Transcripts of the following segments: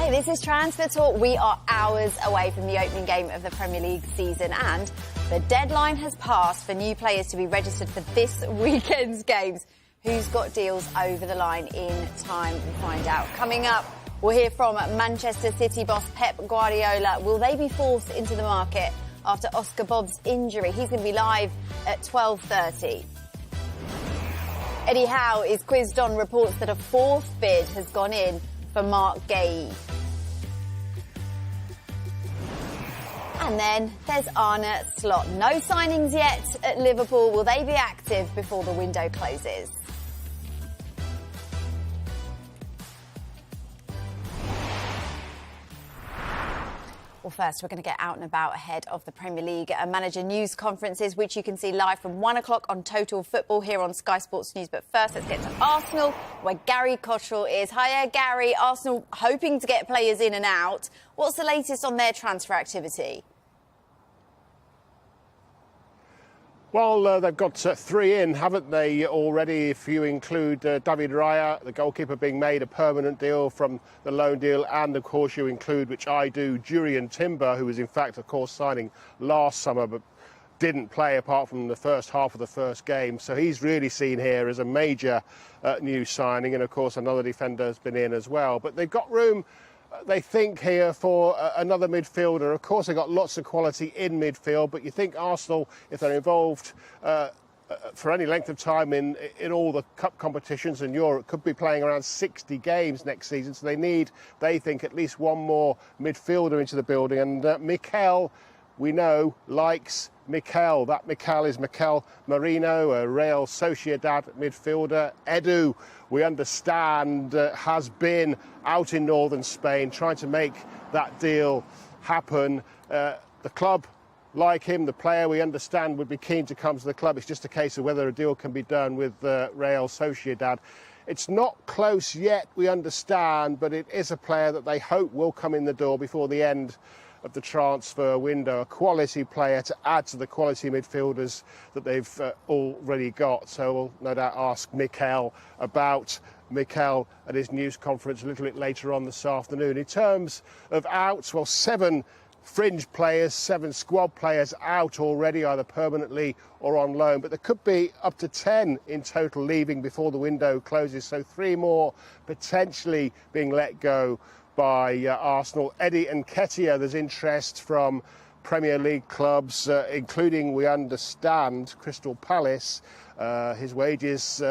Hi, this is Transfer Talk. We are hours away from the opening game of the Premier League season, and the deadline has passed for new players to be registered for this weekend's games. Who's got deals over the line in time? We'll find out. Coming up, we'll hear from Manchester City boss Pep Guardiola. Will they be forced into the market after Oscar Bob's injury? He's going to be live at 12:30. Eddie Howe is quizzed on reports that a fourth bid has gone in for Marc Guehi. And then there's Arne Slot. No signings yet at Liverpool. Will they be active before the window closes? Well, first, we're going to get out and about ahead of the Premier League manager news conferences, which you can see live from 1 o'clock on Total Football here on Sky Sports News. But first, let's get to Arsenal, where Gary Cottrell is. Hiya, Gary. Arsenal hoping to get players in and out. What's the latest on their transfer activity? Well, they've got 3 in, haven't they, already, if you include David Raya, the goalkeeper, being made a permanent deal from the loan deal, and, of course, you include, which I do, Jurriën Timber, who was, in fact, of course, signing last summer, but didn't play apart from the first half of the first game. So he's really seen here as a major new signing, and, of course, another defender has been in as well. But they've got room, they think, here for another midfielder. Of course, they've got lots of quality in midfield, but you think Arsenal, if they're involved for any length of time in all the cup competitions in Europe, could be playing around 60 games next season. So they think, at least one more midfielder into the building. And Mikel, we know, likes Mikel. That Mikel is Mikel Merino, a Real Sociedad midfielder. Edu, we understand, has been out in northern Spain trying to make that deal happen. The club like him, the player, we understand, would be keen to come to the club. It's just a case of whether a deal can be done with Real Sociedad. It's not close yet, we understand, but it is a player that they hope will come in the door before the end of the transfer window, a quality player to add to the quality midfielders that they've already got. So we'll no doubt ask Mikel about Mikel at his news conference a little bit later on this afternoon. In terms of outs, well, 7 fringe players, 7 squad players out already, either permanently or on loan, but there could be up to 10 in total leaving before the window closes, so 3 more potentially being let go by Arsenal. Eddie Nketiah, there's interest from Premier League clubs, including, we understand, Crystal Palace. His wages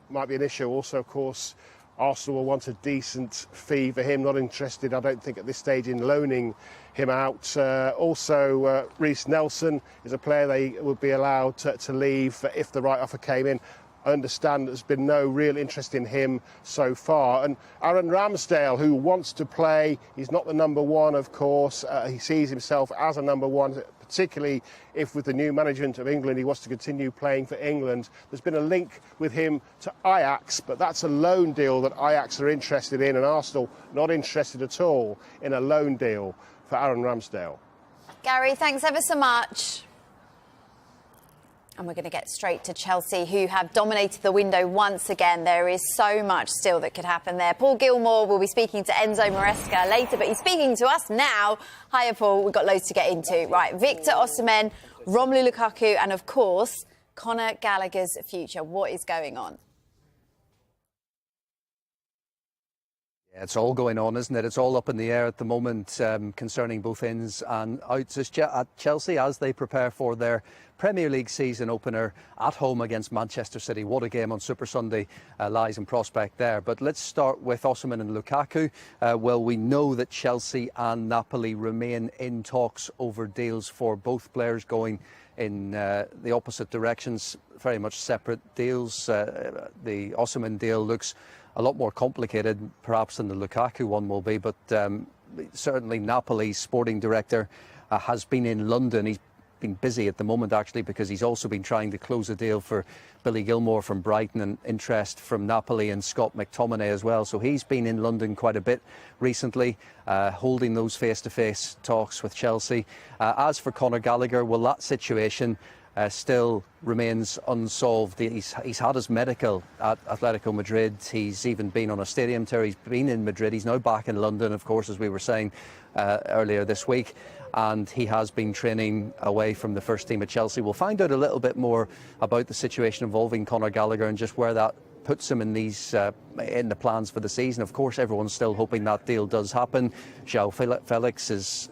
might be an issue. Also, of course, Arsenal will want a decent fee for him. Not interested, I don't think, at this stage in loaning him out. Also, Reece Nelson is a player they would be allowed to leave if the right offer came in. I understand there's been no real interest in him so far. And Aaron Ramsdale, who wants to play, he's not the number 1, of course. He sees himself as a number 1, particularly if with the new management of England he wants to continue playing for England. There's been a link with him to Ajax, but that's a loan deal that Ajax are interested in, and Arsenal not interested at all in a loan deal for Aaron Ramsdale. Gary, thanks ever so much. And we're going to get straight to Chelsea, who have dominated the window once again. There is so much still that could happen there. Paul Gilmore will be speaking to Enzo Maresca later, but he's speaking to us now. Hiya, Paul. We've got loads to get into. Right, Victor Osimhen, Romelu Lukaku, and, of course, Conor Gallagher's future. What is going on? Yeah, it's all going on, isn't it? It's all up in the air at the moment concerning both ins and outs at Chelsea as they prepare for their Premier League season opener at home against Manchester City. What a game on Super Sunday lies in prospect there. But let's start with Osimhen and Lukaku. Well, we know that Chelsea and Napoli remain in talks over deals for both players going in the opposite directions, very much separate deals. The Osimhen deal looks a lot more complicated perhaps than the Lukaku one will be, but certainly Napoli's sporting director has been in London. He's been busy at the moment actually, because he's also been trying to close a deal for Billy Gilmour from Brighton, and interest from Napoli and Scott McTominay as well. So he's been in London quite a bit recently, holding those face-to-face talks with Chelsea. As for Conor Gallagher, well, that situation still remains unsolved. He's had his medical at Atletico Madrid. He's even been on a stadium tour. He's been in Madrid. He's now back in London, of course, as we were saying earlier this week. And he has been training away from the first team at Chelsea. We'll find out a little bit more about the situation involving Conor Gallagher and just where that puts him in the plans for the season. Of course, everyone's still hoping that deal does happen. João Felix is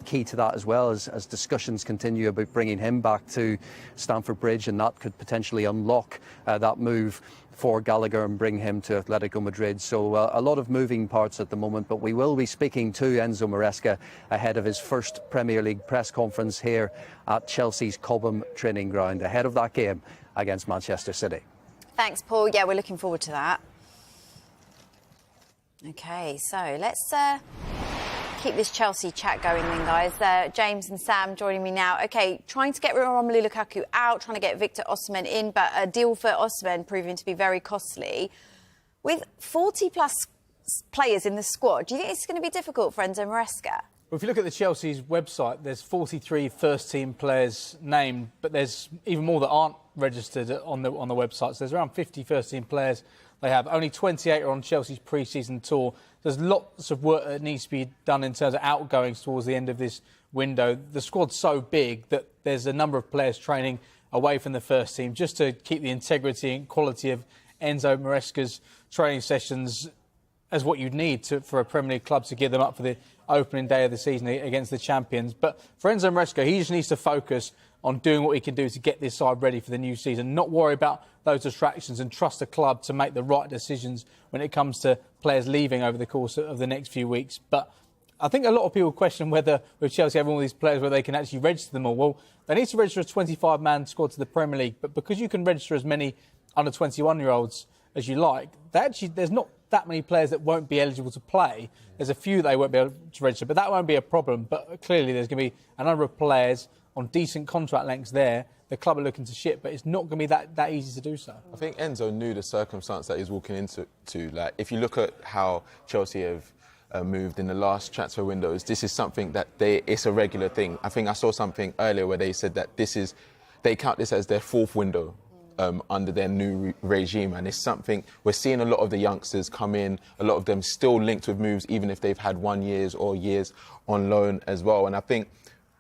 key to that as well, as discussions continue about bringing him back to Stamford Bridge, and that could potentially unlock that move for Gallagher and bring him to Atletico Madrid. So a lot of moving parts at the moment, but we will be speaking to Enzo Maresca ahead of his first Premier League press conference here at Chelsea's Cobham training ground, ahead of that game against Manchester City. Thanks, Paul. Yeah, we're looking forward to that. OK, so let's keep this Chelsea chat going then, guys. James and Sam joining me now. OK, trying to get Romelu Lukaku out, trying to get Victor Osimhen in, but a deal for Osimhen proving to be very costly. With 40-plus players in the squad, do you think it's going to be difficult for Enzo Maresca? Well, if you look at the Chelsea's website, there's 43 first-team players named, but there's even more that aren't registered on the website. So there's around 50 first-team players they have. Only 28 are on Chelsea's pre-season tour. There's lots of work that needs to be done in terms of outgoings towards the end of this window. The squad's so big that there's a number of players training away from the first team just to keep the integrity and quality of Enzo Maresca's training sessions as what you'd need for a Premier League club to gear them up for the opening day of the season against the champions. But for Enzo Maresca, he just needs to focus on doing what he can do to get this side ready for the new season, not worry about those distractions and trust the club to make the right decisions when it comes to players leaving over the course of the next few weeks. But I think a lot of people question whether with Chelsea having all these players, whether they can actually register them all. Well, they need to register a 25-man squad to the Premier League, but because you can register as many under 21-year-olds as you like, there's not that many players that won't be eligible to play. There's a few they won't be able to register, but that won't be a problem. But clearly there's going to be a number of players on decent contract lengths there. The club are looking to ship, but it's not going to be that easy to do so. I think Enzo knew the circumstance that he's walking into. Like, if you look at how Chelsea have moved in the last transfer windows, this is something that it's a regular thing. I think I saw something earlier where they said that they count this as their fourth window under their new regime, and it's something we're seeing a lot of the youngsters come in, a lot of them still linked with moves even if they've had 1 year or years on loan as well. And I think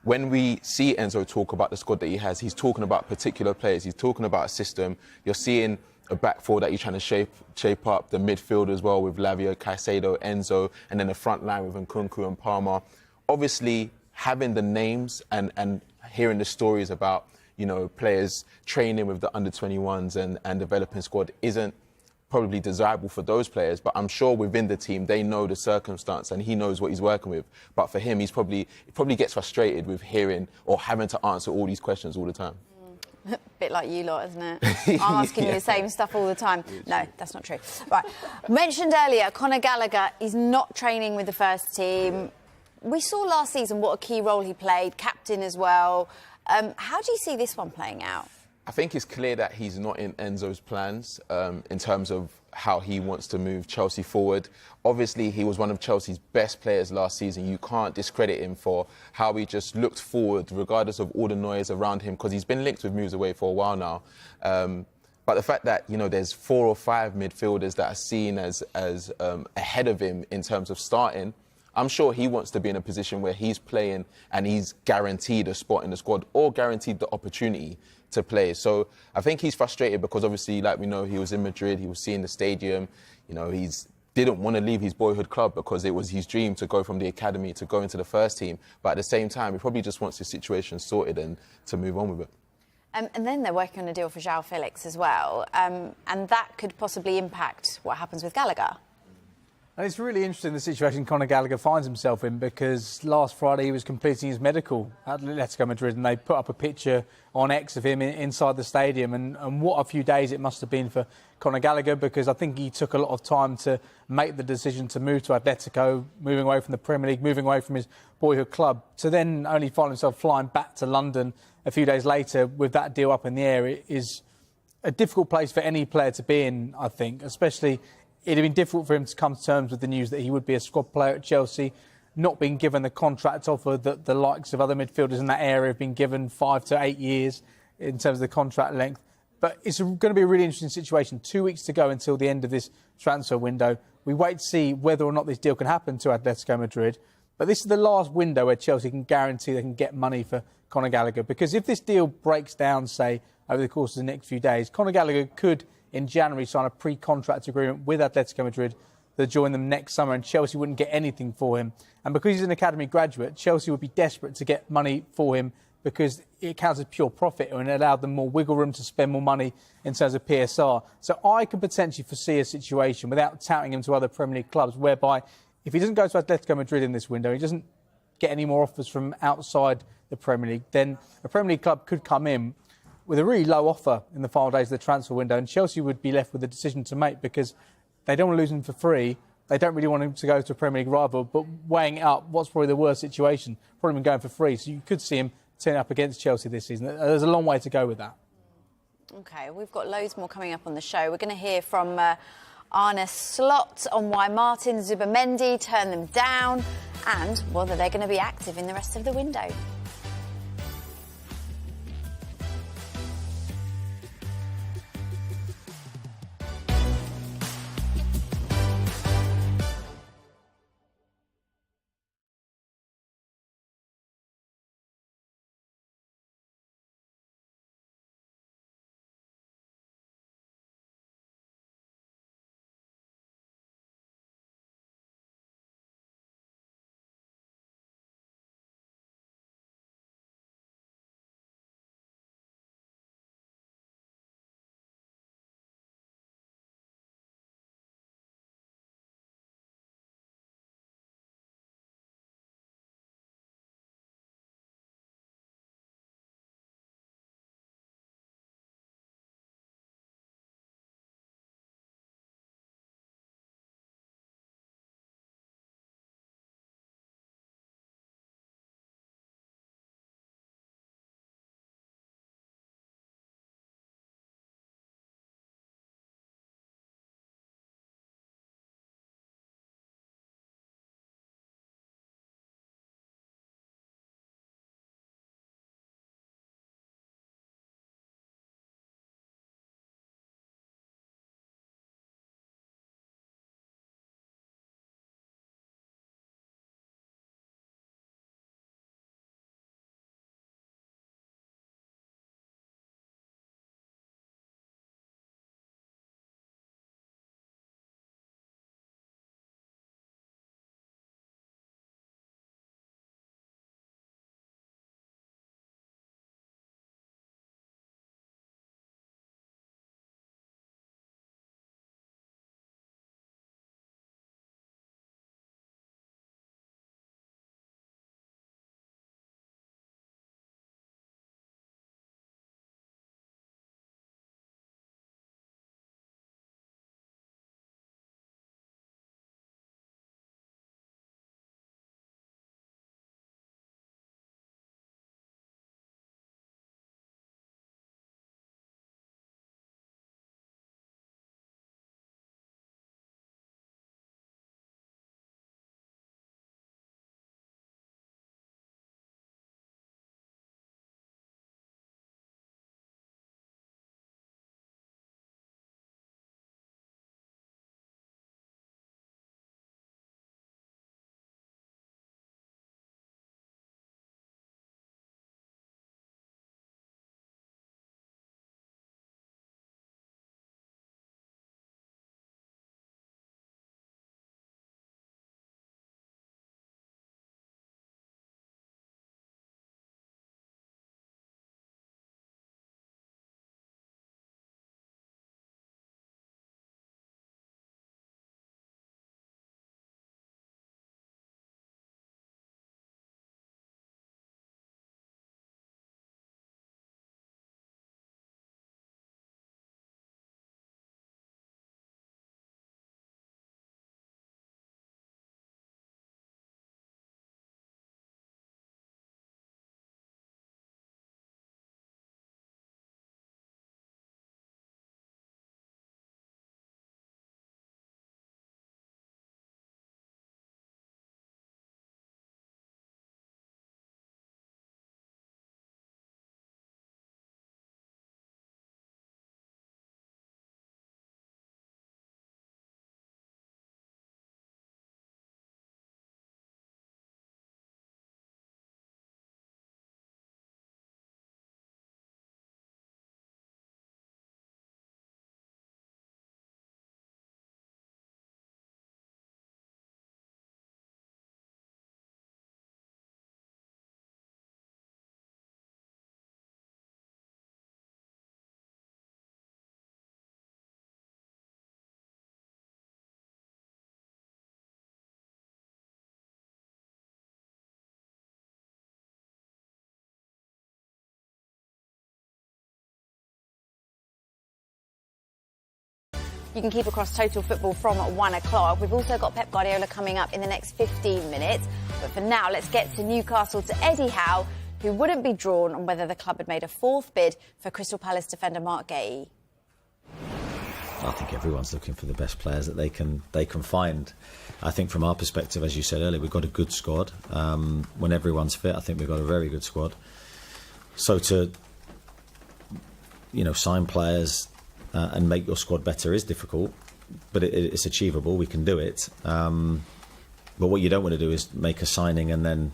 when we see Enzo talk about the squad that he has, he's talking about particular players, he's talking about a system. You're seeing a back four that he's trying to shape up, the midfield as well with Lavia, Caicedo, Enzo, and then the front line with Nkunku and Palmer. Obviously, having the names and hearing the stories about, you know, players training with the under-21s and developing squad isn't probably desirable for those players, but I'm sure within the team they know the circumstance and he knows what he's working with. But for him, he probably gets frustrated with hearing or having to answer all these questions all the time. A bit like you lot, isn't it? I'm asking you the same stuff all the time. No, that's not true. Right. Mentioned earlier, Conor Gallagher is not training with the first team. We saw last season what a key role he played, captain as well. How do you see this one playing out? I think it's clear that he's not in Enzo's plans in terms of how he wants to move Chelsea forward. Obviously, he was one of Chelsea's best players last season. You can't discredit him for how he just looked forward, regardless of all the noise around him, because he's been linked with moves away for a while now. But the fact that, you know, there's 4 or 5 midfielders that are seen as ahead of him in terms of starting, I'm sure he wants to be in a position where he's playing and he's guaranteed a spot in the squad or guaranteed the opportunity to play. So I think he's frustrated because obviously, like we know, he was in Madrid, he was seeing the stadium, you know, didn't want to leave his boyhood club because it was his dream to go from the academy to go into the first team. But at the same time, he probably just wants his situation sorted and to move on with it. And then they're working on a deal for João Felix as well. And that could possibly impact what happens with Gallagher. And it's really interesting the situation Conor Gallagher finds himself in, because last Friday he was completing his medical at Atletico Madrid and they put up a picture on X of him inside the stadium, and what a few days it must have been for Conor Gallagher, because I think he took a lot of time to make the decision to move to Atletico, moving away from the Premier League, moving away from his boyhood club, to then only find himself flying back to London a few days later with that deal up in the air. It is a difficult place for any player to be in, I think, especially. It'd have been difficult for him to come to terms with the news that he would be a squad player at Chelsea, not being given the contract offer that the likes of other midfielders in that area have been given, 5 to 8 years. in terms of the contract length. But it's going to be a really interesting situation. 2 weeks to go until the end of this transfer window. We wait to see whether or not this deal can happen to Atletico Madrid. But this is the last window where Chelsea can guarantee they can get money for Conor Gallagher. Because if this deal breaks down, say, over the course of the next few days, Conor Gallagher could, in January, sign a pre-contract agreement with Atletico Madrid to join them next summer, and Chelsea wouldn't get anything for him. And because he's an academy graduate, Chelsea would be desperate to get money for him because it counts as pure profit and it allowed them more wiggle room to spend more money in terms of PSR. So I could potentially foresee a situation, without touting him to other Premier League clubs, whereby if he doesn't go to Atletico Madrid in this window, he doesn't get any more offers from outside the Premier League, then a Premier League club could come in with a really low offer in the final days of the transfer window, and Chelsea would be left with a decision to make because they don't want to lose him for free. They don't really want him to go to a Premier League rival, but weighing it up, what's probably the worst situation? Probably him going for free. So you could see him turn up against Chelsea this season. There's a long way to go with that. OK, we've got loads more coming up on the show. We're going to hear from Arne Slot on why Martin Zubimendi turned them down and whether they're going to be active in the rest of the window. you can keep across Total Football from 1 o'clock. We've also got Pep Guardiola coming up in the next 15 minutes. But for now, let's get to Newcastle, to Eddie Howe, who wouldn't be drawn on whether the club had made a fourth bid for Crystal Palace defender Marc Guehi. I think everyone's looking for the best players that they can find. I think from our perspective, as you said earlier, we've got a good squad. When everyone's fit, I think we've got a very good squad. So to sign players and make your squad better is difficult, but it's achievable. We can do it. But what you don't want to do is make a signing and then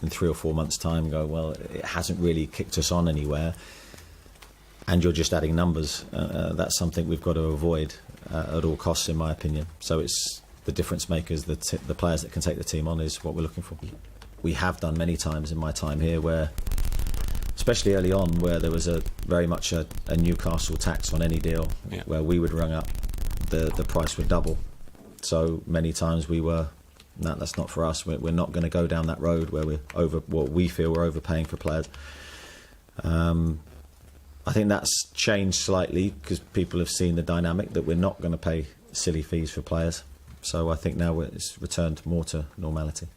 in 3 or 4 months' time go, well, it hasn't really kicked us on anywhere. And you're just adding numbers. That's something we've got to avoid at all costs, in my opinion. So it's the difference makers, the players that can take the team on is what we're looking for. We have done many times in my time here where, especially early on, where there was very much a Newcastle tax on any deal, where we would rung up, the price would double. So many times we were, no, that's not for us. We're not going to go down that road where we feel we're overpaying for players. I think that's changed slightly because people have seen the dynamic that we're not going to pay silly fees for players. So I think now it's returned more to normality.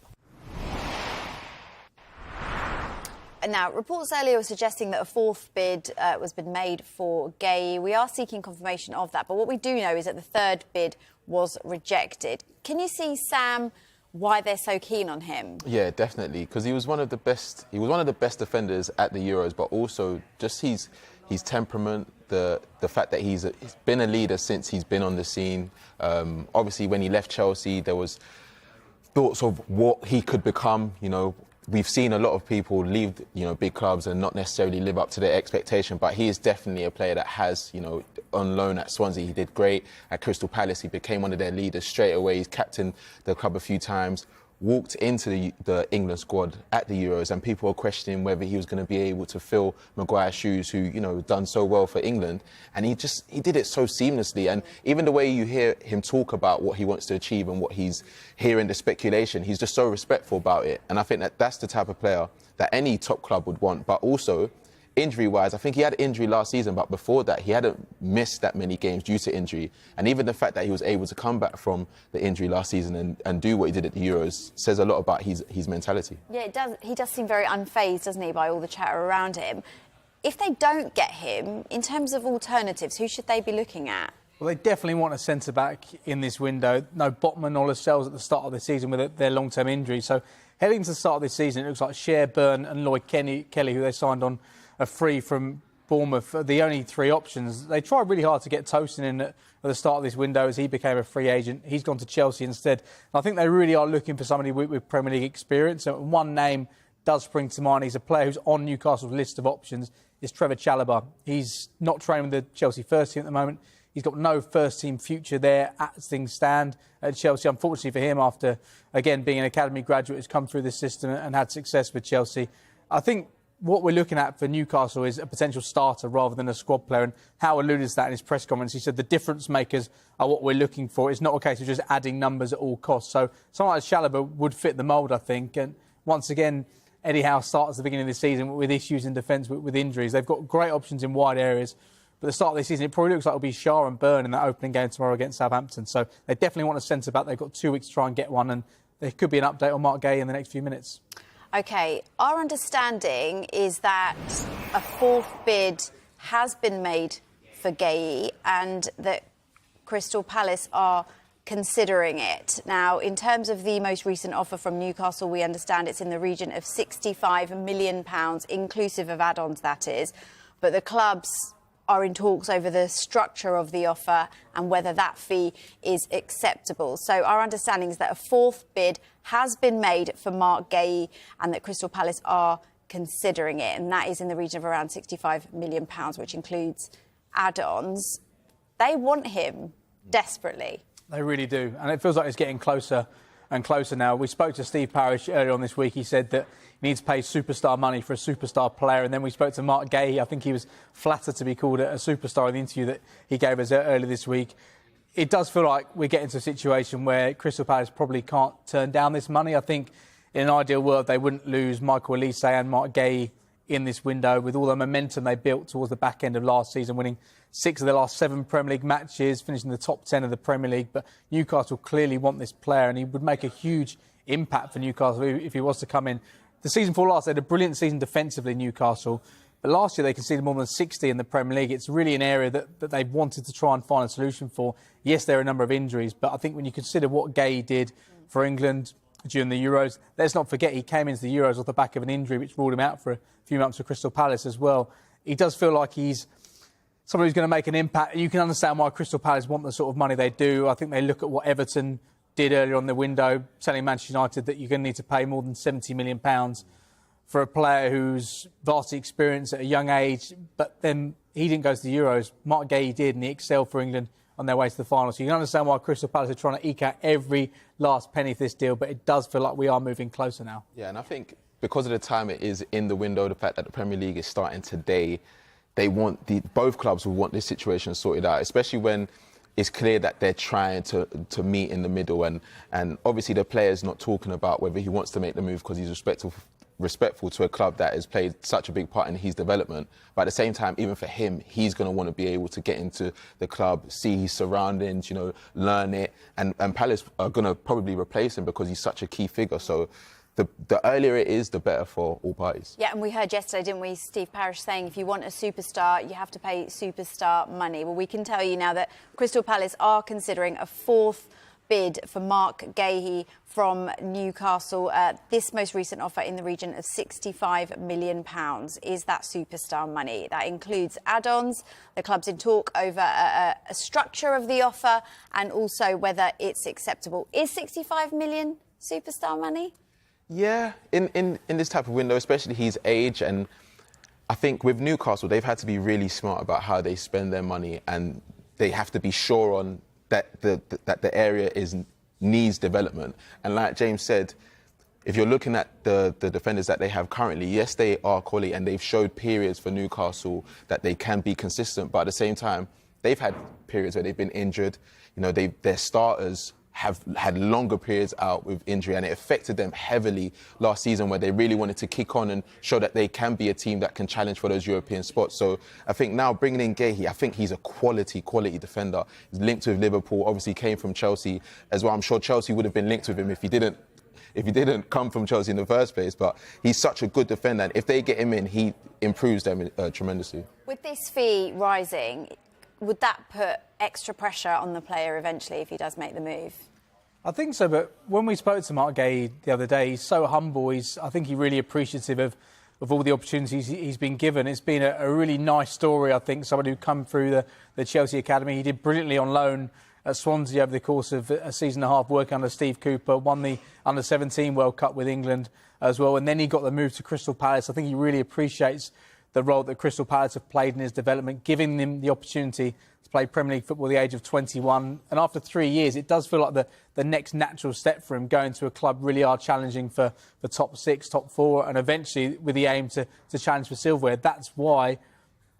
And now, reports earlier were suggesting that a fourth bid was been made for Guehi. We are seeking confirmation of that, but what we do know is that the third bid was rejected. Can you see, Sam, why they're so keen on him? Yeah, definitely, because he was one of the best. He was one of the best defenders at the Euros, but also just his temperament, the fact that he's been a leader since he's been on the scene. Obviously, when he left Chelsea, there was thoughts of what he could become. We've seen a lot of people leave, big clubs and not necessarily live up to their expectation, but he is definitely a player that has, on loan at Swansea, he did great. At Crystal Palace, he became one of their leaders straight away. He's captained the club a few times, walked into the England squad at the Euros, and people were questioning whether he was going to be able to fill Maguire's shoes, who, done so well for England. And he did it so seamlessly. And even the way you hear him talk about what he wants to achieve and what he's hearing the speculation, he's just so respectful about it. And I think that that's the type of player that any top club would want. But also, injury-wise, I think he had injury last season, but before that, he hadn't missed that many games due to injury. And even the fact that he was able to come back from the injury last season and do what he did at the Euros says a lot about his mentality. Yeah, it does. He does seem very unfazed, doesn't he, by all the chatter around him. If they don't get him, in terms of alternatives, who should they be looking at? Well, they definitely want a centre-back in this window. No Botman or Lascelles at the start of the season with their long-term injuries. So heading to the start of this season, it looks like Cher, Byrne and Lloyd Kelly, who they signed on a free from Bournemouth, are the only three options. They tried really hard to get Tosin in at the start of this window as he became a free agent. He's gone to Chelsea instead. And I think they really are looking for somebody with Premier League experience. And one name does spring to mind. He's a player who's on Newcastle's list of options. Is Trevor Chalobah. He's not training with the Chelsea first team at the moment. He's got no first-team future there as things stand at Chelsea. Unfortunately for him, after, again, being an academy graduate, has come through this system and had success with Chelsea. I think what we're looking at for Newcastle is a potential starter rather than a squad player. And Howe alluded to that in his press conference. He said the difference makers are what we're looking for. It's not a case of just adding numbers at all costs. So someone like Chalobah would fit the mould, I think. And once again, Eddie Howe starts at the beginning of the season with issues in defence, with injuries. They've got great options in wide areas. But at the start of the season, it probably looks like it'll be Shah and Byrne in that opening game tomorrow against Southampton. So they definitely want a centre-back. They've got 2 weeks to try and get one. And there could be an update on Marc Guehi in the next few minutes. OK, our understanding is that a fourth bid has been made for Guehi and that Crystal Palace are considering it. Now, in terms of the most recent offer from Newcastle, we understand it's in the region of £65 million, inclusive of add-ons, that is. But the clubs are in talks over the structure of the offer and whether that fee is acceptable. So our understanding is that a fourth bid has been made for Marc Guehi and that Crystal Palace are considering it, and that is in the region of around £65 million, which includes add-ons. They want him desperately. They really do, and it feels like it's getting closer and closer now. We spoke to Steve Parish earlier on this week. He said that he needs to pay superstar money for a superstar player. And then we spoke to Marc Guehi. I think he was flattered to be called a superstar in the interview that he gave us earlier this week. It does feel like we're getting to a situation where Crystal Palace probably can't turn down this money. I think in an ideal world, they wouldn't lose Michael Olise and Marc Guehi in this window with all the momentum they built towards the back end of last season, winning 6 of the last 7 Premier League matches, finishing in the top 10 of the Premier League. But Newcastle clearly want this player, and he would make a huge impact for Newcastle if he was to come in. The season before last, they had a brilliant season defensively, Newcastle. But last year they conceded more than 60 in the Premier League. It's really an area that they've wanted to try and find a solution for. Yes, there are a number of injuries, but I think when you consider what Guehi did for England during the Euros, let's not forget he came into the Euros off the back of an injury which ruled him out for a few months for Crystal Palace as well. He does feel like he's someone who's going to make an impact. You can understand why Crystal Palace want the sort of money they do. I think they look at what Everton did earlier on the window, telling Manchester United that you're going to need to pay more than £70 million for a player who's vastly experienced at a young age, but then he didn't go to the Euros. Marc Guehi did, and he excelled for England on their way to the final. So you can understand why Crystal Palace are trying to eke out every last penny for this deal, but it does feel like we are moving closer now. Yeah, and I think because of the time it is in the window, the fact that the Premier League is starting today, both clubs will want this situation sorted out, especially when it's clear that they're trying to meet in the middle, and obviously the player's not talking about whether he wants to make the move because he's respectful to a club that has played such a big part in his development. But at the same time, even for him, he's going to want to be able to get into the club, see his surroundings, learn it. And Palace are going to probably replace him because he's such a key figure. So the earlier it is, the better for all parties. Yeah, and we heard yesterday, didn't we, Steve Parish saying if you want a superstar, you have to pay superstar money. Well, we can tell you now that Crystal Palace are considering a 4th bid for Marc Guehi from Newcastle. This most recent offer in the region of £65 million is that superstar money. That includes add-ons. The club's in talk over a structure of the offer and also whether it's acceptable. Is 65 million superstar money? Yeah, in this type of window, especially his age, and I think with Newcastle, they've had to be really smart about how they spend their money, and they have to be sure on that the area needs development. And like James said, if you're looking at the defenders that they have currently, yes, they are quality, and they've showed periods for Newcastle that they can be consistent, but at the same time, they've had periods where they've been injured. Their starters have had longer periods out with injury, and it affected them heavily last season where they really wanted to kick on and show that they can be a team that can challenge for those European spots. So I think now bringing in Guehi, I think he's a quality defender. He's linked with Liverpool, obviously came from Chelsea as well. I'm sure Chelsea would have been linked with him if he didn't come from Chelsea in the first place, but he's such a good defender, and if they get him in, he improves them tremendously. With this fee rising, would that put extra pressure on the player eventually if he does make the move? I think so, but when we spoke to Marc Guehi the other day, he's so humble. I think he's really appreciative of all the opportunities he's been given. It's been a really nice story, I think, someone who come through the Chelsea Academy. He did brilliantly on loan at Swansea over the course of a season and a half, working under Steve Cooper, won the Under-17 World Cup with England as well, and then he got the move to Crystal Palace. I think he really appreciates the role that Crystal Palace have played in his development, giving him the opportunity to play Premier League football at the age of 21. And after 3 years, it does feel like the next natural step for him, going to a club really are challenging for top 6, top 4, and eventually with the aim to challenge for silverware. That's why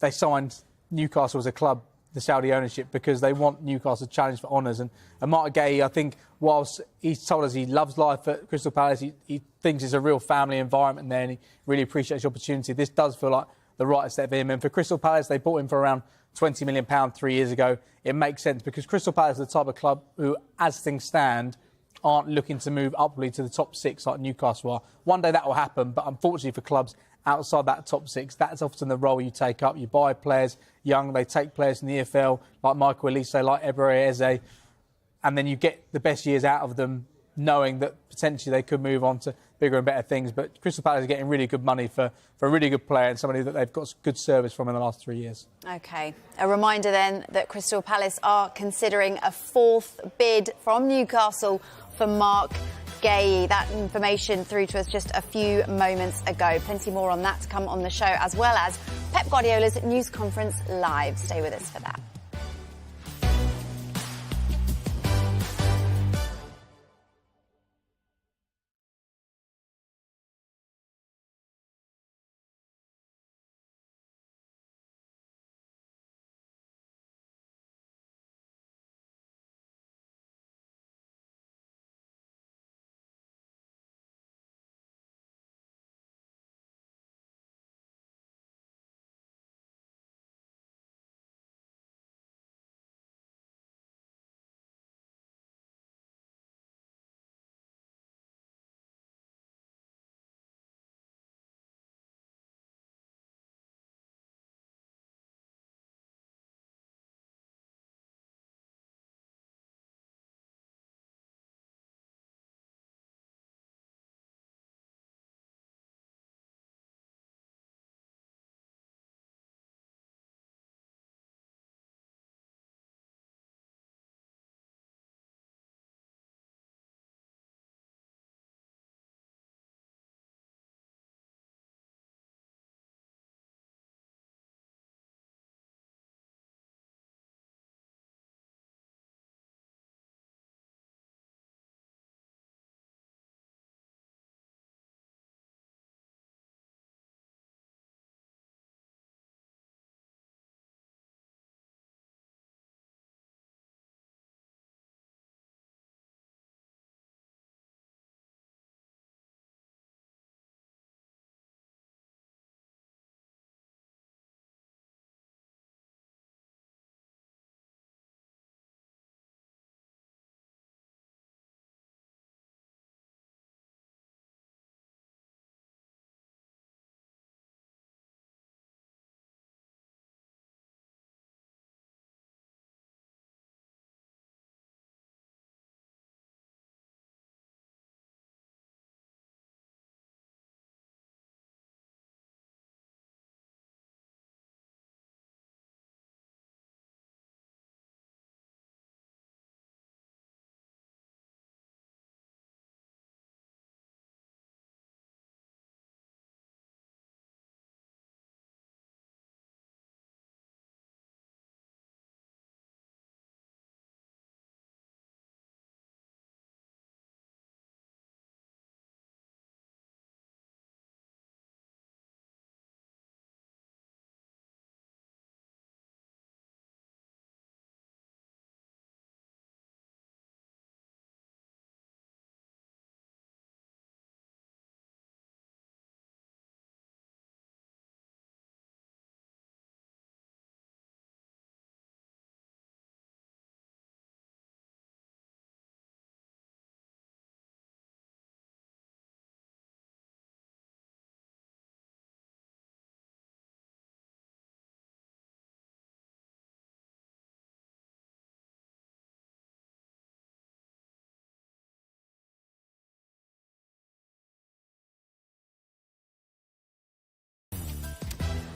they signed Newcastle as a club, the Saudi ownership, because they want Newcastle to challenge for honours. And Marc Guehi, I think, whilst he's told us he loves life at Crystal Palace, he thinks it's a real family environment there, and he really appreciates the opportunity. This does feel like the right step for him. And for Crystal Palace, they bought him for around £20 million 3 years ago. It makes sense because Crystal Palace is the type of club who, as things stand, aren't looking to move upwardly to the top 6 like Newcastle are. One day that will happen, but unfortunately for clubs outside that top 6, that's often the role you take up. You buy players young, they take players from the EFL like Michael Elise, like Eberechi Eze, and then you get the best years out of them, knowing that potentially they could move on to bigger and better things. But Crystal Palace are getting really good money for a really good player and somebody that they've got good service from in the last 3 years. OK. A reminder then that Crystal Palace are considering a 4th bid from Newcastle for Marc Guehi. That information through to us just a few moments ago. Plenty more on that to come on the show, as well as Pep Guardiola's news conference live. Stay with us for that.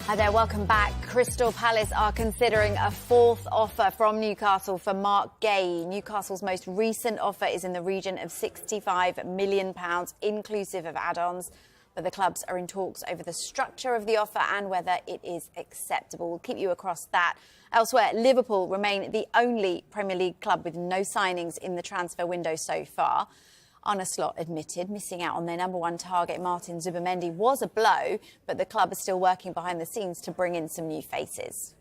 Hi there, welcome back. Crystal Palace are considering a fourth offer from Newcastle for Marc Guehi. Newcastle's most recent offer is in the region of £65 million, inclusive of add-ons. But the clubs are in talks over the structure of the offer and whether it is acceptable. We'll keep you across that. Elsewhere, Liverpool remain the only Premier League club with no signings in the transfer window so far. Arne Slot admitted missing out on their number one target, Martin Zubimendi, was a blow, but the club is still working behind the scenes to bring in some new faces.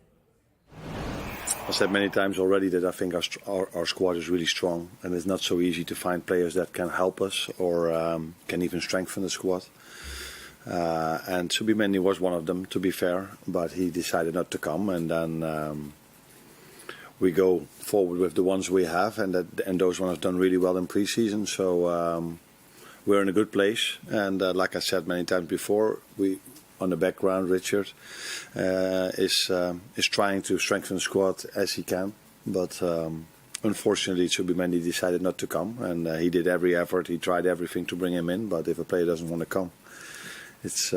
I said many times already that I think our squad is really strong, and it's not so easy to find players that can help us or can even strengthen the squad. And Zubimendi was one of them, to be fair, but he decided not to come, and then we go forward with the ones we have, and those ones have done really well in pre-season. So we're in a good place, and like I said many times before, we on the background, Richard is trying to strengthen the squad as he can, but unfortunately Zubimendi decided not to come, and he did every effort. He tried everything to bring him in, but if a player doesn't want to come, it's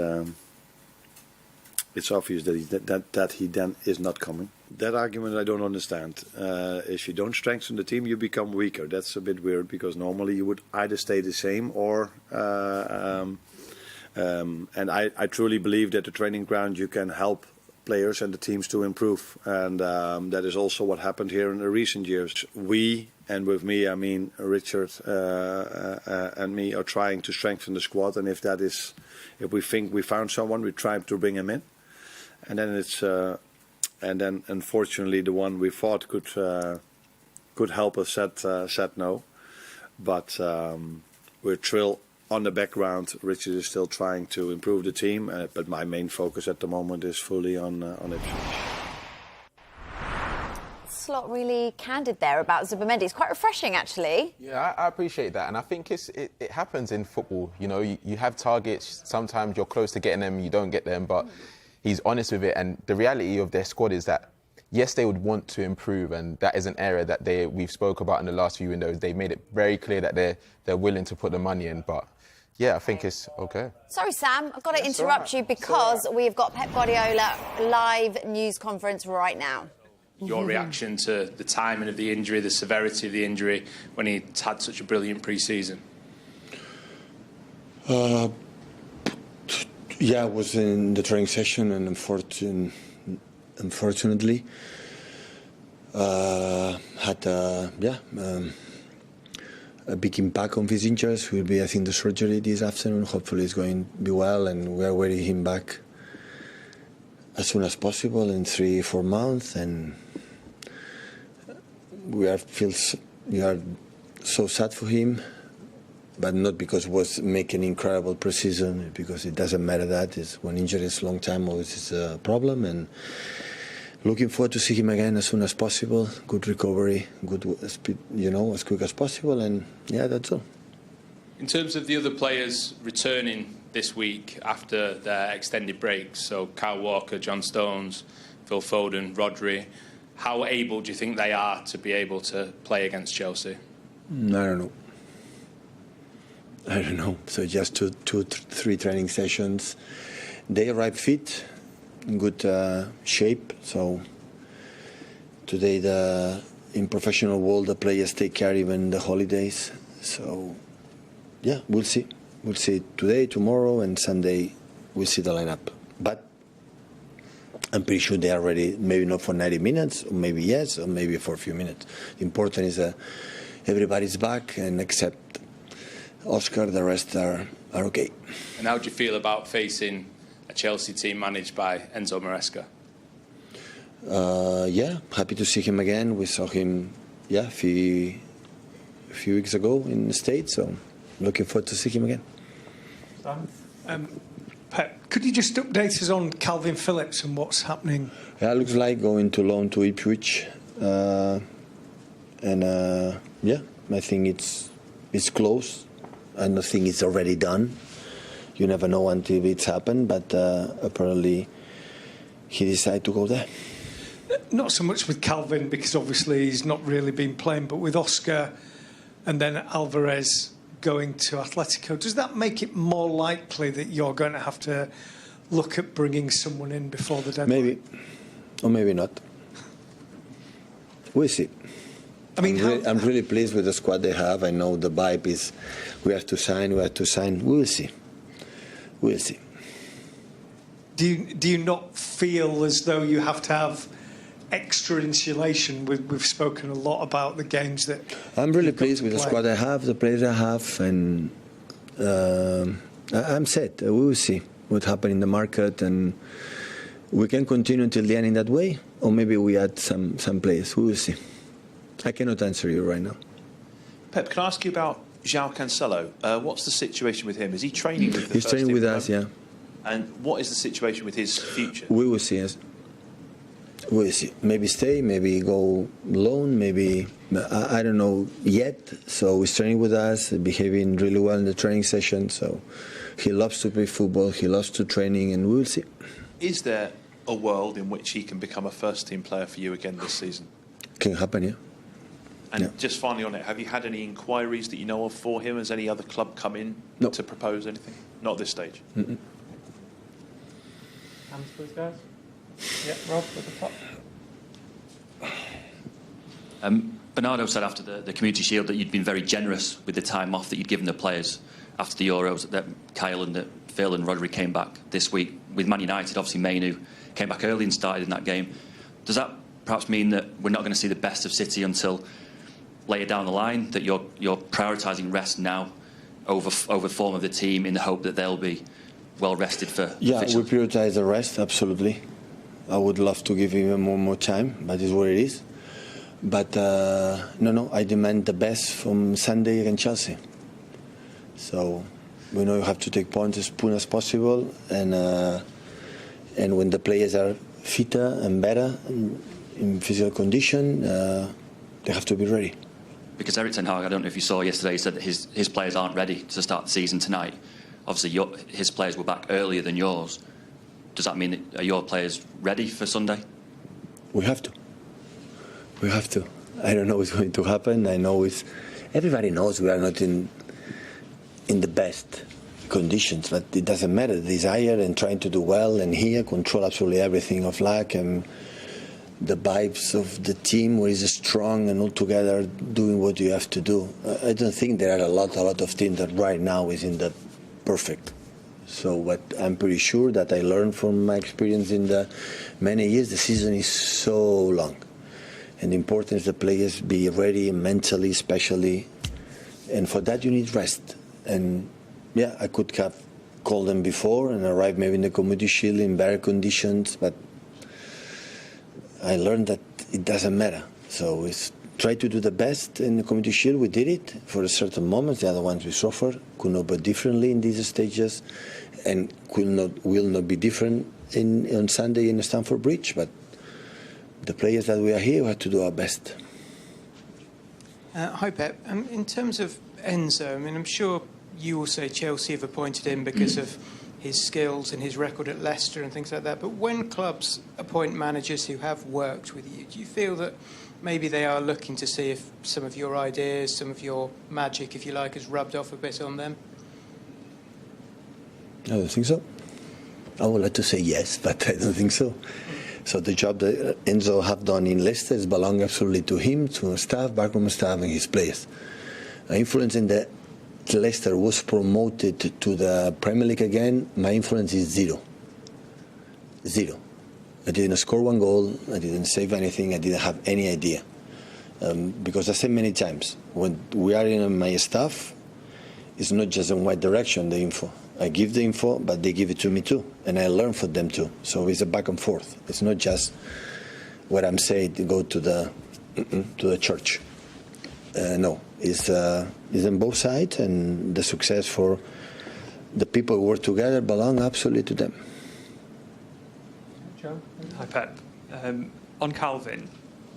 obvious that he then is not coming. That argument I don't understand. If you don't strengthen the team, you become weaker. That's a bit weird, because normally you would either stay the same or... and I truly believe that the training ground, you can help players and the teams to improve. And that is also what happened here in the recent years. We, and with me I mean Richard and me, are trying to strengthen the squad. And if we think we found someone, we try to bring him in. And then unfortunately the one we thought could help us said no. But we're thrilled. On the background, Richard is still trying to improve the team, but my main focus at the moment is fully on Ipswich. Slot really candid there about Zubimendi. It's quite refreshing, actually. Yeah, I appreciate that, and I think it happens in football. You know, you have targets. Sometimes you're close to getting them, you don't get them, but he's honest with it. And the reality of their squad is that, yes, they would want to improve, and that is an area that we've spoke about in the last few windows. They made it very clear that they're willing to put the money in, but yeah, I think it's okay. Sorry, Sam, I've got to interrupt you because we've got Pep Guardiola live news conference right now. Your reaction to the timing of the injury, the severity of the injury, when he'd had such a brilliant pre-season? Yeah, I was in the training session, and unfortunately, had a big impact on his injuries. Will be, I think, the surgery this afternoon. Hopefully it's going to be well, and we are waiting him back as soon as possible in 3-4 months. And we are so sad for him, but not because he was making incredible pre-season, because it doesn't matter. That is, when injury is long time, always is a problem. And looking forward to see him again as soon as possible. Good recovery, good speed, as quick as possible, and yeah, that's all. In terms of the other players returning this week after their extended breaks, so Kyle Walker, John Stones, Phil Foden, Rodri, how able do you think they are to be able to play against Chelsea? I don't know. So just 2-3 training sessions. They arrive fit, in good shape. So today, in professional world, the players take care even the holidays. So yeah, we'll see. We'll see today, tomorrow, and Sunday. We'll see the lineup. But I'm pretty sure they are ready. Maybe not for 90 minutes, or maybe yes, or maybe for a few minutes. The important is that everybody's back, and except Oscar, the rest are okay. And how do you feel about facing a Chelsea team managed by Enzo Maresca? Yeah, happy to see him again. We saw him, a few weeks ago in the States, so looking forward to see him again. Pep, could you just update us on Calvin Phillips and what's happening? Yeah, it looks like going to loan to Ipswich, I think it's close. I don't think it's already done. You never know until it's happened, but apparently he decided to go there. Not so much with Calvin, because obviously he's not really been playing, but with Oscar and then Alvarez going to Atletico, does that make it more likely that you're going to have to look at bringing someone in before the deadline? Maybe, or maybe not. We'll see. I mean, I'm really pleased with the squad they have. I know the vibe is we have to sign. We'll see. We'll see. Do you not feel as though you have to have extra insulation? We've spoken a lot about the games that. I'm really pleased with the squad I have, the players I have, and I'm set. We will see what happens in the market, and we can continue until the end in that way, or maybe we add some players. We will see. I cannot answer you right now. Pep, can I ask you about João Cancelo? What's the situation with him? Is he training with the He's first training team with at the us, moment? yeah. And what is the situation with his future? We will see. Yes. We'll see. Maybe stay, maybe go loan, maybe I don't know yet. So he's training with us, behaving really well in the training session. So he loves to play football. He loves to training, and we will see. Is there a world in which he can become a first-team player for you again this season? Can happen, yeah. And yeah. just finally on it, have you had any inquiries that you know of for him? Has any other club come in to propose anything? Not at this stage. Hands please, guys. Yeah, Rob at the top. Bernardo said after the Community Shield that you'd been very generous with the time off that you'd given the players after the Euros, that Kyle and that Phil and Rodri came back this week. With Man United, obviously Mainu came back early and started in that game. Does that perhaps mean that we're not going to see the best of City until later down the line, that you're prioritising rest now over form of the team in the hope that they'll be well rested for Yeah, fixtures? we prioritise the rest, absolutely. I would love to give him more time, but it's what it is. But no, I demand the best from Sunday against Chelsea. So we know you have to take points as soon as possible, and when the players are fitter and better in physical condition, they have to be ready. Because Erik ten Hag, I don't know if you saw yesterday, he said that his players aren't ready to start the season tonight. Obviously, his players were back earlier than yours. Does that mean that are your players ready for Sunday? We have to. We have to. I don't know what's going to happen. I know everybody knows we are not in the best conditions, but it doesn't matter. The desire and trying to do well, and here control absolutely everything of luck and the vibes of the team, where is strong and all together doing what you have to do. I don't think there are a lot of teams that right now is in the perfect. So what I'm pretty sure that I learned from my experience in the many years, the season is so long. And the importance the players be ready mentally, especially. And for that you need rest. And yeah, I could have called them before and arrived maybe in the Community Shield in better conditions, but I learned that it doesn't matter. So it's try to do the best in the Community Shield. We did it for a certain moments. The other ones we suffered. Could not be differently in these stages, and will not be different on Sunday in Stamford Bridge. But the players that we are here, we have to do our best. Hi Pep. In terms of Enzo, I mean, I'm sure you will say Chelsea have appointed him because of his skills and his record at Leicester and things like that. But when clubs appoint managers who have worked with you, do you feel that maybe they are looking to see if some of your ideas, some of your magic, if you like, has rubbed off a bit on them? I don't think so. I would like to say yes, but I don't think so. So the job that Enzo have done in Leicester belongs absolutely to him, to the staff, backroom staff, and his players. Influence in the Leicester was promoted to the Premier League again. My influence is zero. Zero. I didn't score one goal. I didn't save anything. I didn't have any idea. Because I said many times, when we are in my staff, it's not just in one direction, the info. I give the info, but they give it to me too. And I learn from them too. So it's a back and forth. It's not just what I'm saying to go to the church. No, it's on both sides, and the success for the people who work together belong absolutely to them. Joe? Hi Pep. On Calvin,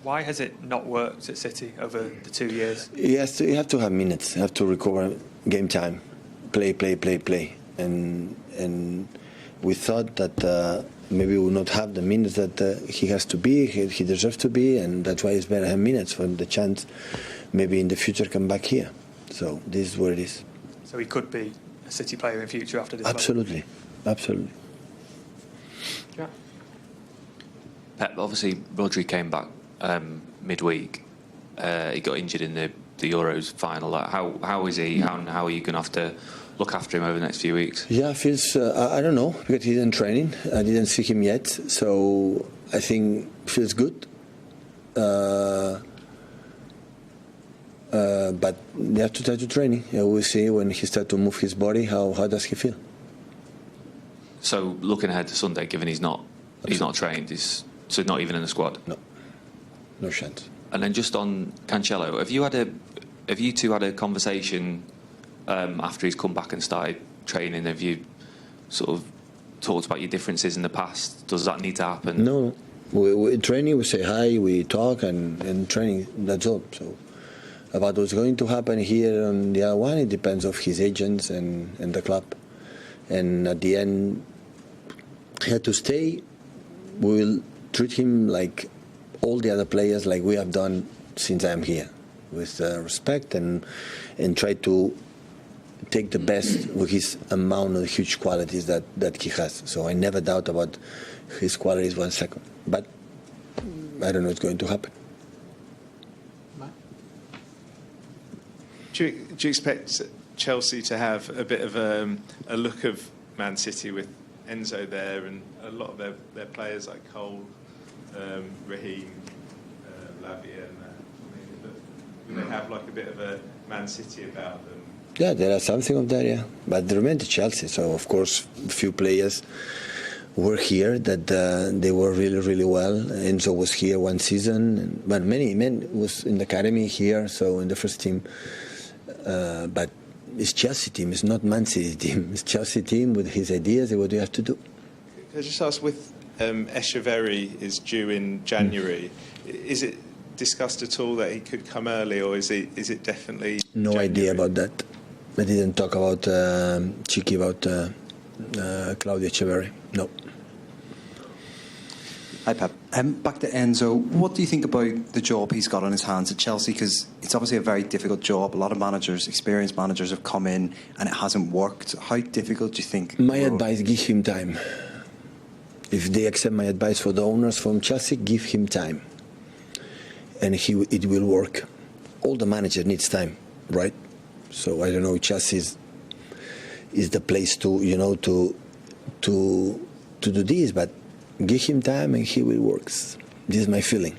why has it not worked at City over the 2 years? You have to have minutes. You have to recover game time, play. And we thought that maybe we will not have the minutes that he has to be, he deserves to be, and that's why it's better to have minutes for the chance maybe in the future come back here. So this is what it is. So he could be a City player in future after this? Absolutely. Yeah. Pep, obviously, Rodri came back midweek. He got injured in the Euros final. Like, how is he? How are you going to have to look after him over the next few weeks? Yeah, feels. I don't know because he's in training. I didn't see him yet, so I think feels good. But they have to try to training. Yeah, we'll see when he starts to move his body. How does he feel? So looking ahead to Sunday, given he's not trained, so not even in the squad. No chance. And then just on Cancelo, have you two had a conversation after he's come back and started training? Have you sort of talked about your differences in the past? Does that need to happen? No. We training, we say hi, we talk, and training, that's all. So about what's going to happen here on the other one, it depends of his agents and the club. And at the end, he had to stay. We will treat him like all the other players, like we have done since I'm here, with respect and try to take the best with his amount of huge qualities that he has. So I never doubt about his qualities 1 second. But I don't know what's going to happen. Do you expect Chelsea to have a bit of a look of Man City with Enzo there and a lot of their players like Cole, Guehi, Lavia, and that? Do they have like a bit of a Man City about them? Yeah, there are something of that, yeah. But they remain to Chelsea, so of course a few players were here that they were really, really well. Enzo was here 1 season, but many men was in the academy here, so in the first team. But it's Chelsea team, it's not Man City team. It's Chelsea team with his ideas and what you have to do. Can I just ask, with Echeverri is due in January, is it discussed at all that he could come early, or is it definitely No January? idea about that. I didn't talk about Chiqui, about Claudio Echeverri. No. Hi, Pep. Back to Enzo. What do you think about the job he's got on his hands at Chelsea? Because it's obviously a very difficult job. A lot of managers, experienced managers, have come in and it hasn't worked. How difficult do you think? My advice, give him time. If they accept my advice for the owners from Chelsea, give him time. And it will work. All the manager needs time, right? So I don't know, Chelsea is the place to do this, but give him time and he will work. This is my feeling.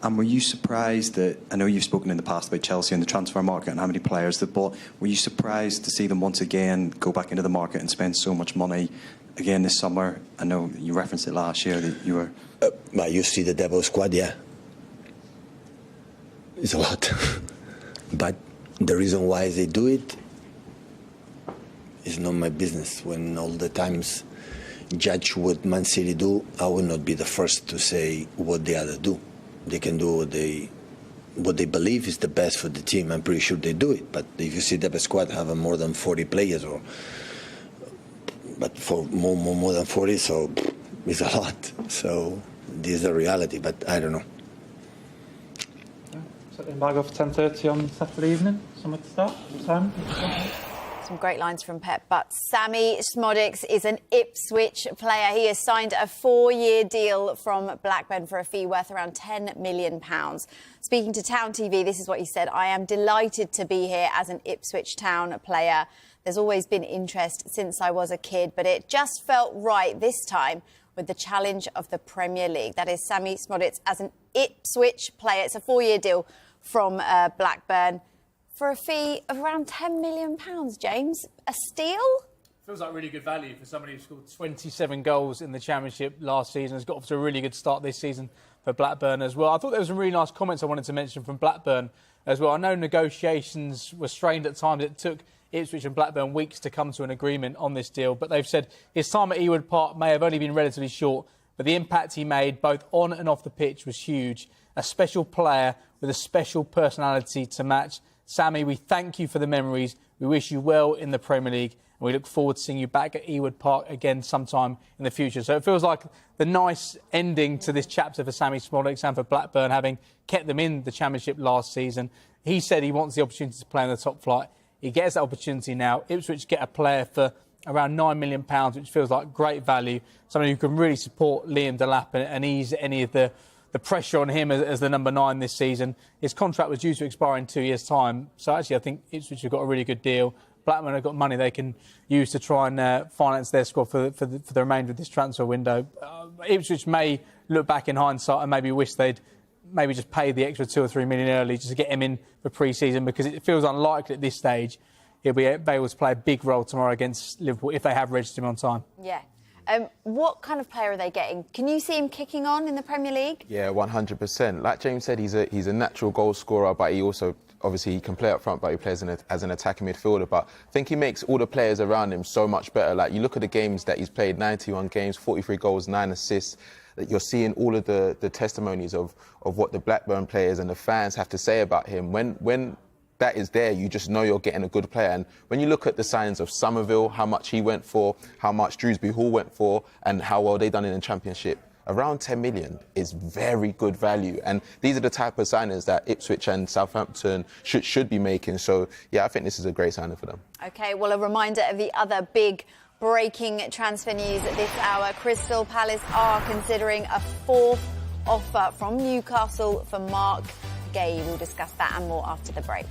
And were you surprised that, I know you've spoken in the past about Chelsea and the transfer market and how many players they've bought, were you surprised to see them once again go back into the market and spend so much money again this summer? I know you referenced it last year that you were... Well, you see the Devil squad, yeah. It's a lot. But the reason why they do it is not my business. When all the times judge what Man City do, I will not be the first to say what the other do. They can do what they believe is the best for the team. I'm pretty sure they do it. But if you see the squad have more than 40 players, but for more than 40, so it's a lot. So this is the reality. But I don't know. In bag off 10:30 on Saturday evening. Somewhere to start. What time? Some great lines from Pep, but Sammie Szmodics is an Ipswich player. He has signed a 4-year deal from Blackburn for a fee worth around £10 million. Speaking to Town TV, this is what he said: "I am delighted to be here as an Ipswich Town player. There's always been interest since I was a kid, but it just felt right this time with the challenge of the Premier League." That is Sammie Szmodics as an Ipswich player. It's a 4-year deal from Blackburn for a fee of around £10 million, James. A steal? Feels like really good value for somebody who scored 27 goals in the Championship last season. Has got off to a really good start this season for Blackburn as well. I thought there were some really nice comments I wanted to mention from Blackburn as well. I know negotiations were strained at times. It took Ipswich and Blackburn weeks to come to an agreement on this deal, but they've said his time at Ewood Park may have only been relatively short, but the impact he made both on and off the pitch was huge. A special player with a special personality to match. Sammie, we thank you for the memories. We wish you well in the Premier League, and we look forward to seeing you back at Ewood Park again sometime in the future. So it feels like the nice ending to this chapter for Sammie Szmodics and for Blackburn, having kept them in the Championship last season. He said he wants the opportunity to play in the top flight. He gets that opportunity now. Ipswich get a player for around £9 million, which feels like great value. Somebody who can really support Liam Delap and ease any of the pressure on him as the number 9 this season. His contract was due to expire in 2 years' time. So actually, I think Ipswich have got a really good deal. Blackburn have got money they can use to try and finance their squad for the remainder of this transfer window. Ipswich may look back in hindsight and maybe wish they'd maybe just pay the extra 2 or 3 million early just to get him in for pre-season, because it feels unlikely at this stage he'll be able to play a big role tomorrow against Liverpool if they have registered him on time. Yeah. What kind of player are they getting? Can you see him kicking on in the Premier League? Yeah, 100%. Like James said, he's a natural goal scorer, but he also, obviously, he can play up front, but he plays as an attacking midfielder. But I think he makes all the players around him so much better. Like, you look at the games that he's played, 91 games, 43 goals, 9 assists. That you're seeing all of the testimonies of what the Blackburn players and the fans have to say about him. When that is there, you just know you're getting a good player. And when you look at the signs of Somerville, how much he went for, how much Shrewsbury Hall went for, and how well they done in the Championship, around 10 million is very good value. And these are the type of signings that Ipswich and Southampton should be making. So, yeah, I think this is a great signing for them. OK, well, a reminder of the other big breaking transfer news at this hour. Crystal Palace are considering a 4th offer from Newcastle for Marc Guehi. We'll discuss that and more after the break.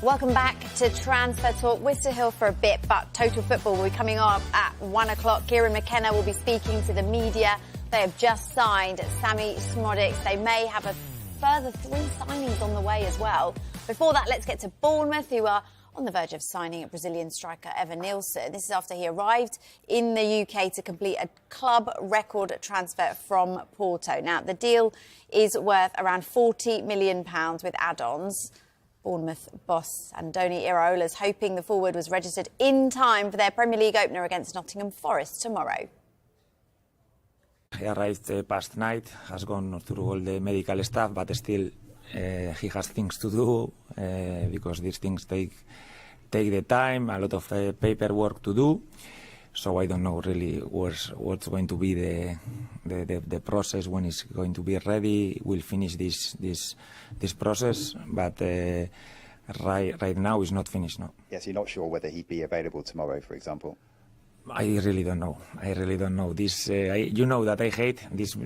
Welcome back to Transfer Talk. We're still here for a bit, but Total Football will be coming up at 1 o'clock. Kieran McKenna will be speaking to the media. They have just signed Sammie Szmodics. They may have a further 3 signings on the way as well. Before that, let's get to Bournemouth, who are on the verge of signing Brazilian striker Evan Nilsson. This is after he arrived in the UK to complete a club record transfer from Porto. Now, the deal is worth around £40 million with add-ons. Bournemouth boss Andoni Iraola is hoping the forward was registered in time for their Premier League opener against Nottingham Forest tomorrow. He arrived past night, has gone through all the medical stuff, but still he has things to do because these things take the time, a lot of paperwork to do. So I don't know really what's going to be the process, when it's going to be ready. We'll finish this process, but right now it's not finished. No. Yes, you're not sure whether he'd be available tomorrow, for example. I really don't know. This, you know that I hate this,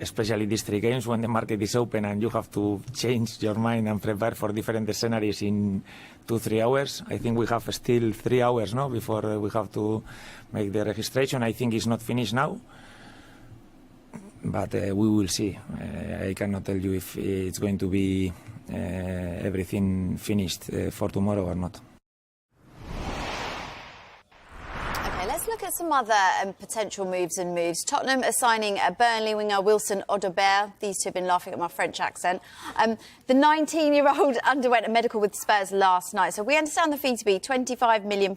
especially these 3 games when the market is open and you have to change your mind and prepare for different scenarios in 2-3 hours. I think we have still 3 hours before we have to make the registration. I think it's not finished now, but we will see. I cannot tell you if it's going to be everything finished for tomorrow or not. Look at some other potential moves. Tottenham are signing a Burnley winger, Wilson Odobert. These two have been laughing at my French accent. The 19-year-old underwent a medical with Spurs last night. So we understand the fee to be £25 million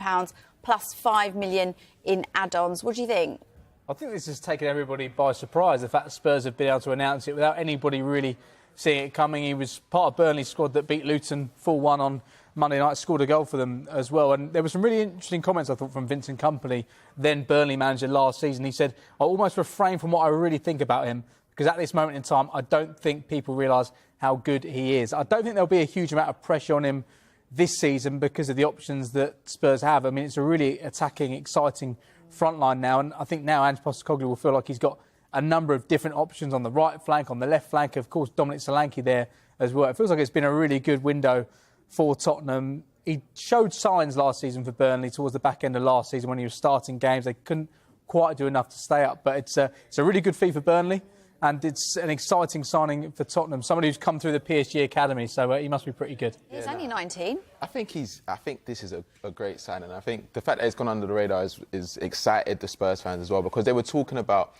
plus £5 million in add-ons. What do you think? I think this has taken everybody by surprise, the fact that Spurs have been able to announce it without anybody really seeing it coming. He was part of Burnley's squad that beat Luton 4-1 on Monday night, scored a goal for them as well. And there were some really interesting comments, I thought, from Vincent Kompany, then Burnley manager last season. He said, I almost refrain from what I really think about him, because at this moment in time, I don't think people realise how good he is. I don't think there'll be a huge amount of pressure on him this season because of the options that Spurs have. I mean, it's a really attacking, exciting front line now. And I think now Ange Postecoglou will feel like he's got a number of different options on the right flank, on the left flank. Of course, Dominic Solanke there as well. It feels like it's been a really good window for Tottenham. He showed signs last season for Burnley towards the back end of last season when he was starting games. They couldn't quite do enough to stay up, but it's a really good fee for Burnley, and it's an exciting signing for Tottenham. Somebody who's come through the PSG academy, so he must be pretty good. He's only 19. I think this is a great signing. I think the fact that it's gone under the radar is excited the Spurs fans as well, because they were talking about,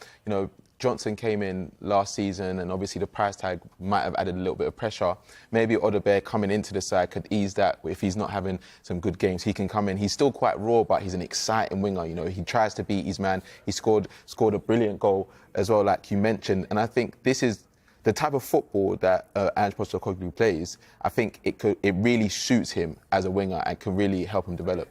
Johnson came in last season and obviously the price tag might have added a little bit of pressure. Maybe Odobert coming into the side could ease that. If he's not having some good games, he can come in. He's still quite raw, but he's an exciting winger. He tries to beat his man. He scored a brilliant goal as well, like you mentioned. And I think this is the type of football that Ange Postecoglou plays. I think it really suits him as a winger and can really help him develop.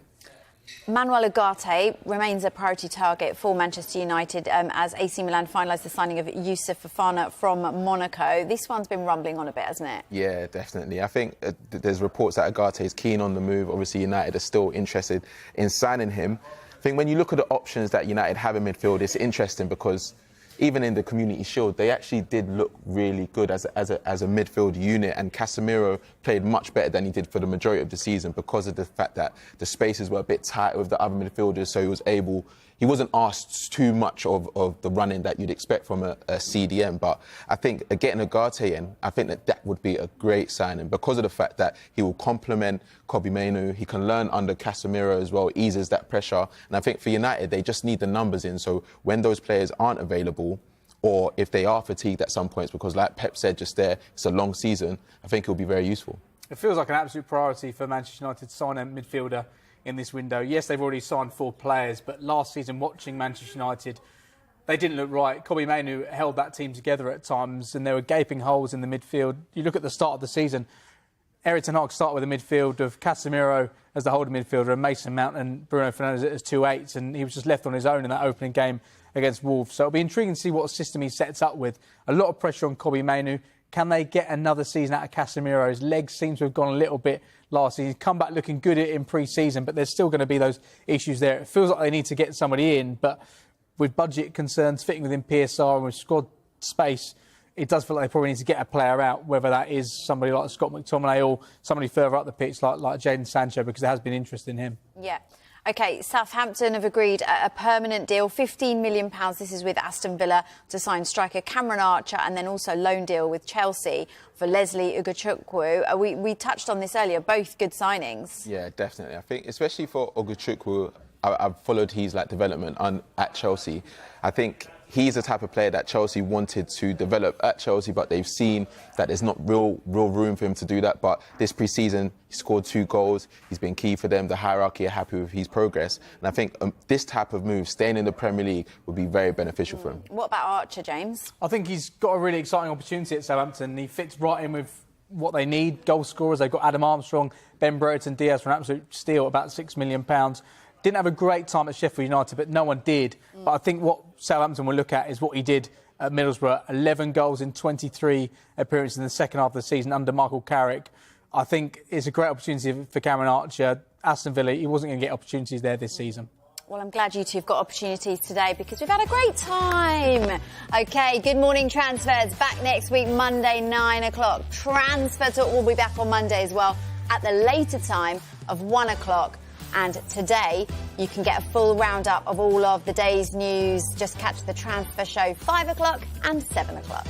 Manuel Ugarte remains a priority target for Manchester United as AC Milan finalised the signing of Youssouf Fofana from Monaco. This one's been rumbling on a bit, hasn't it? Yeah, definitely. I think there's reports that Ugarte is keen on the move. Obviously, United are still interested in signing him. I think when you look at the options that United have in midfield, it's interesting because even in the Community Shield, they actually did look really good as a midfield unit, and Casemiro played much better than he did for the majority of the season because of the fact that the spaces were a bit tight with the other midfielders, so he wasn't asked too much of the running that you'd expect from a CDM. But I think getting Ugarte in, I think that would be a great signing because of the fact that he will complement Kobbie Mainoo. He can learn under Casemiro as well, eases that pressure. And I think for United, they just need the numbers in. So when those players aren't available, or if they are fatigued at some points, because like Pep said just there, it's a long season, I think it will be very useful. It feels like an absolute priority for Manchester United to sign a midfielder in this window. Yes, they've already signed 4 players, but last season, watching Manchester United, they didn't look right. Kobbie Mainoo held that team together at times, and there were gaping holes in the midfield. You look at the start of the season, Erik ten Hag started with a midfield of Casemiro as the holding midfielder and Mason Mount and Bruno Fernandes as 2 8s, and he was just left on his own in that opening game against Wolves. So it'll be intriguing to see what system he sets up with. A lot of pressure on Kobbie Mainoo. Can they get another season out of Casemiro? His legs seem to have gone a little bit last season. He's come back looking good in pre-season, but there's still going to be those issues there. It feels like they need to get somebody in, but with budget concerns, fitting within PSR and with squad space, it does feel like they probably need to get a player out, whether that is somebody like Scott McTominay or somebody further up the pitch like Jadon Sancho, because there has been interest in him. Yeah. OK, Southampton have agreed a permanent deal, £15 million. This is with Aston Villa to sign striker Cameron Archer, and then also loan deal with Chelsea for Leslie Ugarte. We touched on this earlier, both good signings. Yeah, definitely. I think especially for Ugarte, I've followed his development at Chelsea. I think he's the type of player that Chelsea wanted to develop at Chelsea, but they've seen that there's not real room for him to do that. But this pre-season, he scored 2 goals. He's been key for them. The hierarchy are happy with his progress. And I think this type of move, staying in the Premier League, would be very beneficial for him. What about Archer, James? I think he's got a really exciting opportunity at Southampton. He fits right in with what they need, goal scorers. They've got Adam Armstrong, Ben Brereton, Diaz for an absolute steal, about £6 million. Didn't have a great time at Sheffield United, but no one did. But I think what Southampton will look at is what he did at Middlesbrough. 11 goals in 23 appearances in the second half of the season under Michael Carrick. I think it's a great opportunity for Cameron Archer. Aston Villa, he wasn't going to get opportunities there this season. Well, I'm glad you two have got opportunities today because we've had a great time. OK, Good Morning Transfers back next week, Monday, 9 o'clock. Transfer Talk will be back on Monday as well at the later time of 1 o'clock. And today, you can get a full roundup of all of the day's news. Just catch the Transfer Show 5 o'clock and 7 o'clock.